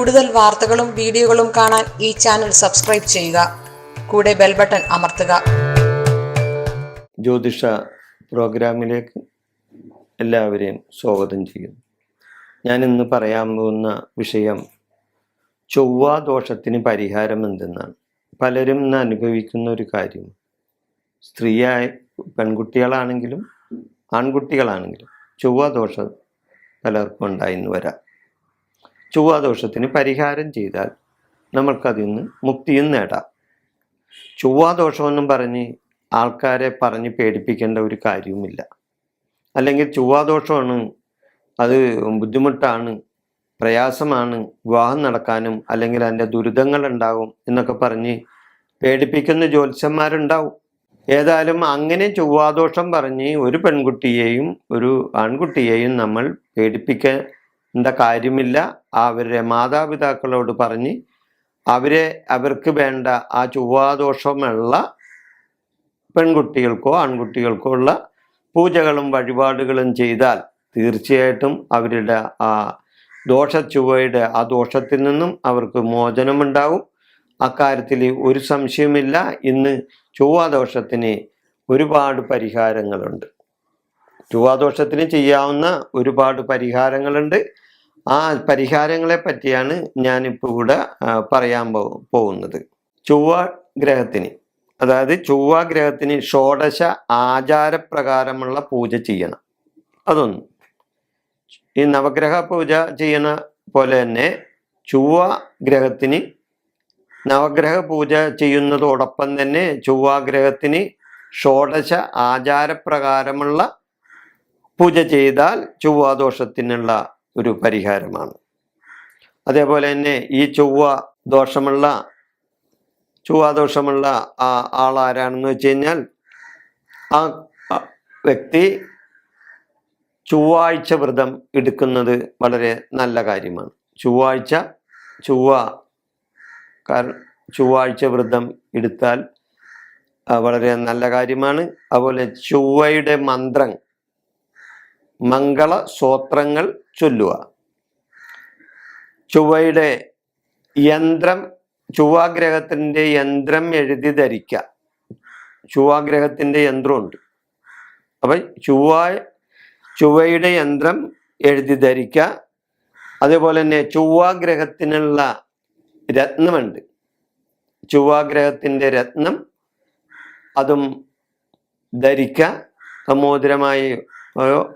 കൂടുതൽ വാർത്തകളും വീഡിയോകളും കാണാൻ ഈ ചാനൽ സബ്സ്ക്രൈബ് ചെയ്യുക. കൂടെ ബെൽ ബട്ടൺ അമർത്തുക. ജ്യോതിഷ പ്രോഗ്രാമിലേക്ക് എല്ലാവരെയും സ്വാഗതം ചെയ്യുന്നു. ഞാൻ ഇന്ന് പറയാൻ പോകുന്ന വിഷയം ചൊവ്വാദോഷത്തിന് പരിഹാരം എന്തെന്നാണ്. പലരും ഇന്ന് അനുഭവിക്കുന്ന ഒരു കാര്യം, സ്ത്രീയായ പെൺകുട്ടികളാണെങ്കിലും ആൺകുട്ടികളാണെങ്കിലും ചൊവ്വാദോഷം പലർക്കും ഉണ്ടായിന്ന് വരാം. ചൊവ്വാദോഷത്തിന് പരിഹാരം ചെയ്താൽ നമ്മൾക്കതിൽ നിന്ന് മുക്തിയും നേടാം. ചൊവ്വാദോഷമെന്നും പറഞ്ഞ് ആൾക്കാരെ പറഞ്ഞ് പേടിപ്പിക്കേണ്ട ഒരു കാര്യവുമില്ല. അല്ലെങ്കിൽ ചൊവ്വാദോഷമാണ്, അത് ബുദ്ധിമുട്ടാണ്, പ്രയാസമാണ്, വിവാഹം നടക്കാനും അല്ലെങ്കിൽ അതിൻ്റെ ദുരിതങ്ങൾ ഉണ്ടാകും എന്നൊക്കെ പറഞ്ഞ് പേടിപ്പിക്കുന്ന ജ്യോത്സ്യന്മാരുണ്ടാവും. ഏതായാലും അങ്ങനെ ചൊവ്വാദോഷം പറഞ്ഞ് ഒരു പെൺകുട്ടിയെയും ഒരു ആൺകുട്ടിയെയും നമ്മൾ പേടിപ്പിക്കേണ്ട കാര്യമില്ല. അവരുടെ മാതാപിതാക്കളോട് പറഞ്ഞ് അവർക്ക് വേണ്ട ആ ചൊവ്വാദോഷമുള്ള പെൺകുട്ടികൾക്കോ ആൺകുട്ടികൾക്കോ ഉള്ള പൂജകളും വഴിപാടുകളും ചെയ്താൽ തീർച്ചയായിട്ടും അവരുടെ ആ ചൊവ്വയുടെ ആ ദോഷത്തിൽ നിന്നും അവർക്ക് മോചനമുണ്ടാവും. അക്കാര്യത്തിൽ ഒരു സംശയമില്ല. ഇന്ന് ചൊവ്വാദോഷത്തിന് ഒരുപാട് പരിഹാരങ്ങളുണ്ട്. ചൊവ്വാദോഷത്തിന് ചെയ്യാവുന്ന ഒരുപാട് പരിഹാരങ്ങളുണ്ട്. ആ പരിഹാരങ്ങളെ പറ്റിയാണ് ഞാനിപ്പോൾ ഇവിടെ പറയാൻ പോകുന്നത്. ചൊവ്വാഗ്രഹത്തിന്, അതായത് ചൊവ്വാഗ്രഹത്തിന് ഷോഡശ ആചാരപ്രകാരമുള്ള പൂജ ചെയ്യണം. അതൊന്ന് ഈ നവഗ്രഹ പൂജ ചെയ്യുന്ന പോലെ തന്നെ ചൊവ്വാഗ്രഹത്തിന് നവഗ്രഹ പൂജ ചെയ്യുന്നതോടൊപ്പം തന്നെ ചൊവ്വാഗ്രഹത്തിന് ഷോഡശ ആചാരപ്രകാരമുള്ള പൂജ ചെയ്താൽ ചൊവ്വാദോഷത്തിനുള്ള ഒരു പരിഹാരമാണ്. അതേപോലെ തന്നെ ഈ ചൊവ്വാദോഷമുള്ള ആ ആളാരാണെന്ന് വെച്ച് കഴിഞ്ഞാൽ ആ വ്യക്തി ചൊവ്വാഴ്ച വ്രതം എടുക്കുന്നത് വളരെ നല്ല കാര്യമാണ്. ചൊവ്വാഴ്ച വ്രതം എടുത്താൽ വളരെ നല്ല കാര്യമാണ്. അതുപോലെ ചൊവ്വയുടെ മംഗള സ്തോത്രങ്ങൾ ചൊല്ലുക. ചൊവ്വയുടെ യന്ത്രം, ചൊവ്വാഗ്രഹത്തിൻ്റെ യന്ത്രം എഴുതി ധരിക്കുക. ചൊവ്വാഗ്രഹത്തിൻ്റെ യന്ത്രമുണ്ട്. അപ്പം ചൊവ്വയുടെ യന്ത്രം എഴുതി ധരിക്കുക. അതേപോലെ തന്നെ ചൊവ്വാഗ്രഹത്തിനുള്ള രത്നമുണ്ട്. ചൊവ്വാഗ്രഹത്തിൻ്റെ രത്നം അതും ധരിക്കുക. മോതിരമായി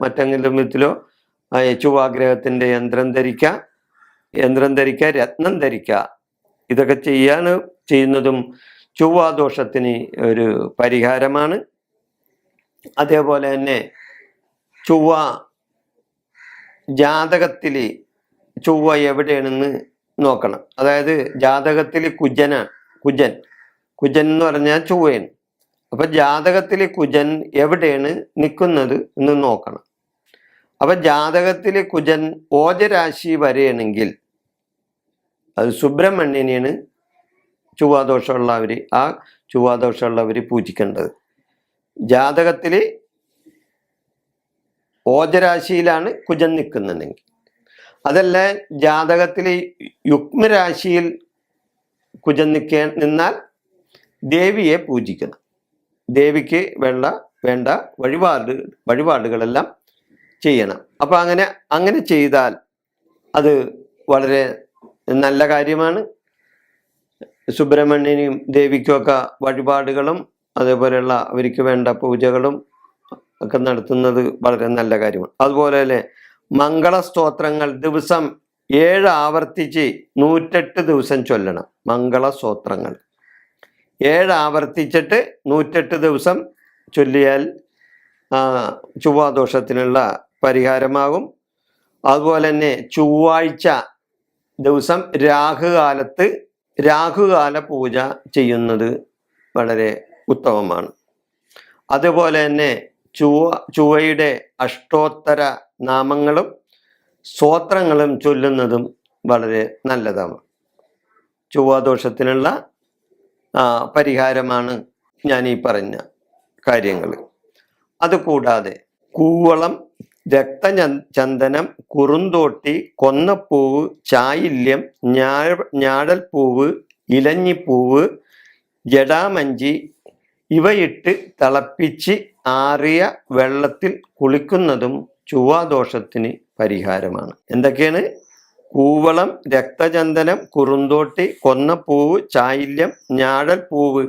മറ്റെങ്കിലും വിധത്തിലോ ചൊവ്വാഗ്രഹത്തിൻ്റെ യന്ത്രം ധരിക്കുക, രത്നം ധരിക്കുക. ഇതൊക്കെ ചെയ്യുന്നതും ചൊവ്വാദോഷത്തിന് ഒരു പരിഹാരമാണ്. അതേപോലെ തന്നെ ജാതകത്തിൽ ചൊവ്വ എവിടെയാണെന്ന് നോക്കണം. അതായത് ജാതകത്തിൽ കുജൻ എന്ന് പറഞ്ഞാൽ ചൊവ്വയാണ്. അപ്പൊ ജാതകത്തിൽ കുജൻ എവിടെയാണ് നിൽക്കുന്നത് എന്ന് നോക്കണം. അപ്പൊ ജാതകത്തിൽ കുജൻ ഓജരാശി വരെയാണെങ്കിൽ അത് സുബ്രഹ്മണ്യനെയാണ് ചൊവ്വാദോഷമുള്ളവർ പൂജിക്കേണ്ടത്. ജാതകത്തിൽ ഓജരാശിയിലാണ് കുജൻ നിൽക്കുന്നുണ്ടെങ്കിൽ, അതല്ല ജാതകത്തിൽ യുഗ്മരാശിയിൽ കുജൻ നിന്നാൽ ദേവിയെ പൂജിക്കണം. ദേവിക്ക് വേണ്ട വഴിപാടുകളെല്ലാം ചെയ്യണം. അപ്പൊ അങ്ങനെ ചെയ്താൽ അത് വളരെ നല്ല കാര്യമാണ്. സുബ്രഹ്മണ്യനും ദേവിക്കുമൊക്കെ വഴിപാടുകളും അതേപോലെയുള്ള അവർക്ക് വേണ്ട പൂജകളും ഒക്കെ നടത്തുന്നത് വളരെ നല്ല കാര്യമാണ്. അതുപോലെ തന്നെ മംഗളസ്തോത്രങ്ങൾ ദിവസം 7 ആവർത്തിച്ച് 108 ദിവസം ചൊല്ലണം. മംഗളസ്തോത്രങ്ങൾ 7 ആവർത്തിച്ചിട്ട് 108 ദിവസം ചൊല്ലിയാൽ ചൊവ്വാദോഷത്തിനുള്ള പരിഹാരമാകും. അതുപോലെ തന്നെ ചൊവ്വാഴ്ച ദിവസം രാഹുകാല പൂജ ചെയ്യുന്നത് വളരെ ഉത്തമമാണ്. അതുപോലെ തന്നെ ചൊവ്വയുടെ അഷ്ടോത്തര നാമങ്ങളും സ്തോത്രങ്ങളും ചൊല്ലുന്നതും വളരെ നല്ലതാണ്. ചൊവ്വാദോഷത്തിനുള്ള പരിഹാരമാണ് ഞാൻ ഈ പറഞ്ഞ കാര്യങ്ങൾ. അതുകൂടാതെ കൂവളം, രക്തചന്ദനം, കുറുന്തോട്ടി, കൊന്നപ്പൂവ്, ചായില്യം, ഞാടൽപ്പൂവ്, ഇലഞ്ഞിപ്പൂവ്, ജടാമഞ്ചി ഇവയിട്ട് തിളപ്പിച്ച് ആറിയ വെള്ളത്തിൽ കുളിക്കുന്നതും ചൊവ്വാദോഷത്തിന് പരിഹാരമാണ്. എന്തൊക്കെയാണ്? കൂവളം, രക്തചന്ദനം, കുറുന്തോട്ടി, കൊന്നപ്പൂവ്, ചായില്യം, ഞാടൽപ്പൂവ്,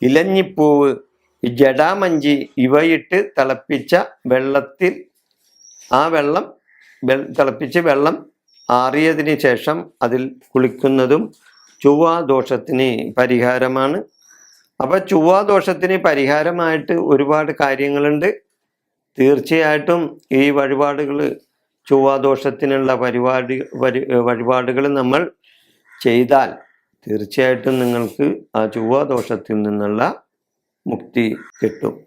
ഇലഞ്ഞിപ്പൂവ്, ജടാമഞ്ചി ഇവയിട്ട് തിളപ്പിച്ച വെള്ളത്തിൽ തിളപ്പിച്ച് വെള്ളം ആറിയതിന് ശേഷം അതിൽ കുളിക്കുന്നതും ചൊവ്വാദോഷത്തിന് പരിഹാരമാണ്. അപ്പോൾ ചൊവ്വാദോഷത്തിന് പരിഹാരമായിട്ട് ഒരുപാട് കാര്യങ്ങളുണ്ട്. തീർച്ചയായിട്ടും ഈ വഴിപാടുകൾ, ചൊവ്വാദോഷത്തിനുള്ള വഴിപാടുകൾ നമ്മൾ ചെയ്താൽ തീർച്ചയായിട്ടും നിങ്ങൾക്ക് ആ ചൊവ്വാദോഷത്തിൽ നിന്നുള്ള മുക്തി കിട്ടും.